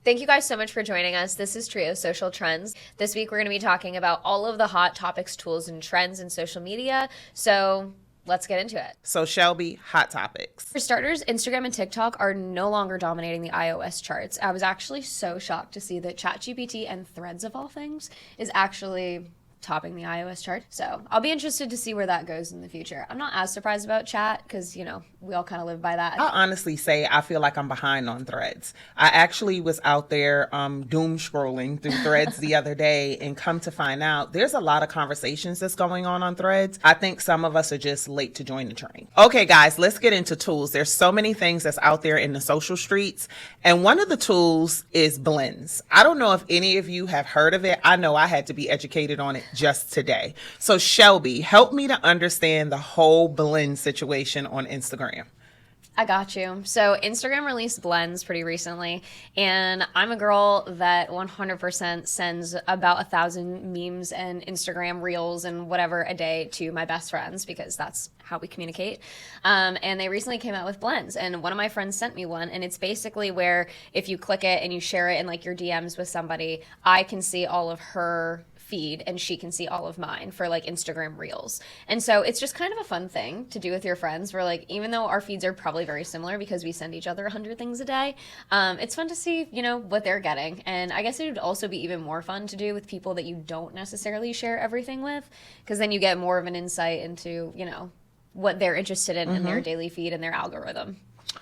Thank you guys so much for joining us. This is Trio Social Trends. This week we're going to be talking about all of the hot topics, tools, and trends in social media. So let's get into it. So Shelby, hot topics. For starters, Instagram and TikTok are no longer dominating the iOS charts. I was actually so shocked to see that ChatGPT and Threads, of all things, is actually topping the iOS chart. So I'll be interested to see where that goes in the future. I'm not as surprised about chat because, we all kind of live by that. I'll honestly say I feel like I'm behind on Threads. I actually was out there doom scrolling through Threads the other day, and come to find out there's a lot of conversations that's going on Threads. I think some of us are just late to join the train. Okay, guys, let's get into tools. There's so many things that's out there in the social streets, and one of the tools is blends. I don't know if any of you have heard of it. I know I had to be educated on it just today. So Shelby, help me to understand the whole blend situation on Instagram. I got you. So Instagram released blends pretty recently, and I'm a girl that 100% sends about 1,000 memes and Instagram reels and whatever a day to my best friends because that's how we communicate. And they recently came out with blends, and one of my friends sent me one, and it's basically where if you click it and you share it in like your DMs with somebody, I can see all of her feed and she can see all of mine for like Instagram reels. And so it's just kind of a fun thing to do with your friends where like, even though our feeds are probably very similar because we send each other 100 things a day, it's fun to see, what they're getting. And I guess it would also be even more fun to do with people that you don't necessarily share everything with, because then you get more of an insight into, what they're interested in their daily feed and their algorithm.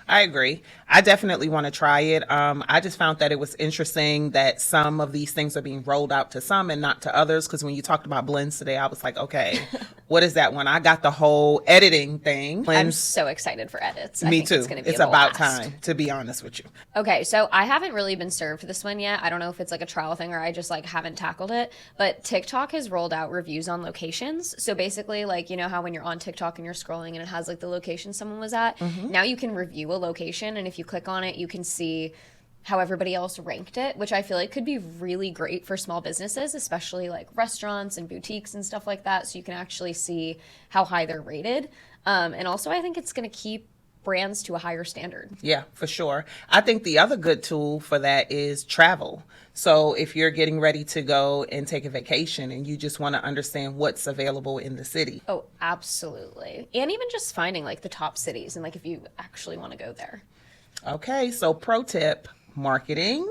I agree. I definitely want to try it. I just found that it was interesting that some of these things are being rolled out to some and not to others. Because when you talked about blends today, I was like, okay, what is that one? I got the whole editing thing. Blends. I'm so excited for edits. Me too. It's about blast. time, to be honest with you. Okay, so I haven't really been served this one yet. I don't know if it's like a trial thing or I just like haven't tackled it. But TikTok has rolled out reviews on locations. So basically, like, how when you're on TikTok and you're scrolling and it has like the location someone was at, now you can review a location, and if you click on it you can see how everybody else ranked it, which I feel like could be really great for small businesses, especially like restaurants and boutiques and stuff like that, so you can actually see how high they're rated. And also I think it's going to keep brands to a higher standard. Yeah, for sure. I think the other good tool for that is travel. So if you're getting ready to go and take a vacation and you just want to understand what's available in the city. Oh, absolutely. And even just finding like the top cities and like if you actually want to go there. Okay, so pro tip, marketing.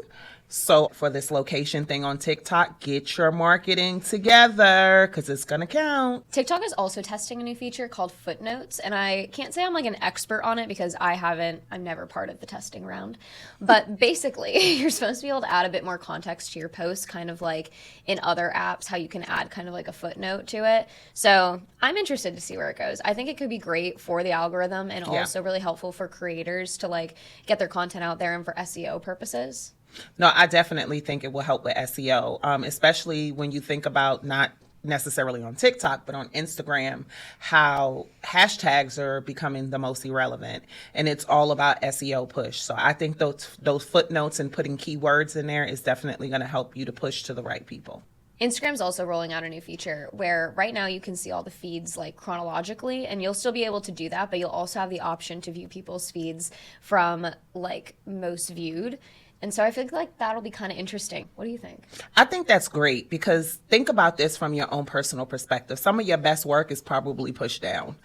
So for this location thing on TikTok, get your marketing together because it's going to count. TikTok is also testing a new feature called Footnotes, and I can't say I'm like an expert on it because I'm never part of the testing round. But basically, you're supposed to be able to add a bit more context to your post, kind of like in other apps, how you can add kind of like a footnote to it. So I'm interested to see where it goes. I think it could be great for the algorithm and also really helpful for creators to like get their content out there and for SEO purposes. No, I definitely think it will help with SEO, especially when you think about not necessarily on TikTok, but on Instagram, how hashtags are becoming the most irrelevant, and it's all about SEO push. So I think those footnotes and putting keywords in there is definitely going to help you to push to the right people. Instagram's also rolling out a new feature where right now you can see all the feeds like chronologically, and you'll still be able to do that, but you'll also have the option to view people's feeds from like most viewed. And so I feel like that'll be kind of interesting. What do you think? I think that's great because think about this from your own personal perspective. Some of your best work is probably pushed down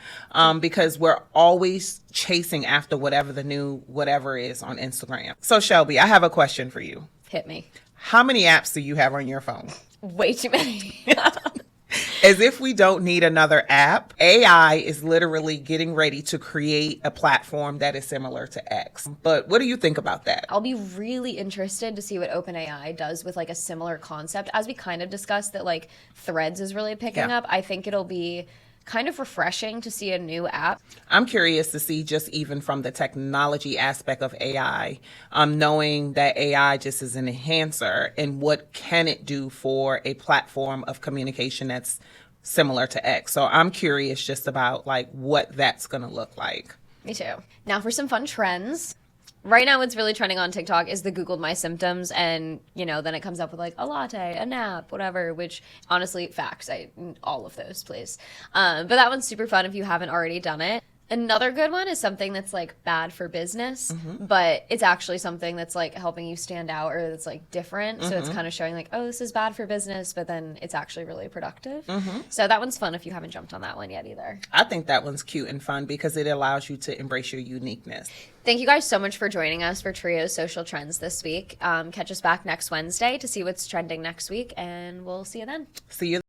because we're always chasing after whatever the new whatever is on Instagram. So Shelby, I have a question for you. Hit me. How many apps do you have on your phone? Way too many. As if we don't need another app, AI is literally getting ready to create a platform that is similar to X. But what do you think about that? I'll be really interested to see what OpenAI does with like a similar concept. As we kind of discussed that like Threads is really picking up, I think it'll be kind of refreshing to see a new app. I'm curious to see just even from the technology aspect of AI, knowing that AI just is an enhancer and what can it do for a platform of communication that's similar to X. So I'm curious just about like what that's going to look like. Me too. Now for some fun trends. Right now, what's really trending on TikTok is the Googled My Symptoms, and, then it comes up with, like, a latte, a nap, whatever, which, honestly, facts. All of those, please. But that one's super fun if you haven't already done it. Another good one is something that's like bad for business, but it's actually something that's like helping you stand out or that's like different. So it's kind of showing like, oh, this is bad for business, but then it's actually really productive. So that one's fun if you haven't jumped on that one yet either. I think that one's cute and fun because it allows you to embrace your uniqueness. Thank you guys so much for joining us for Trio's Social Trends this week. Catch us back next Wednesday to see what's trending next week, and we'll see you then. See you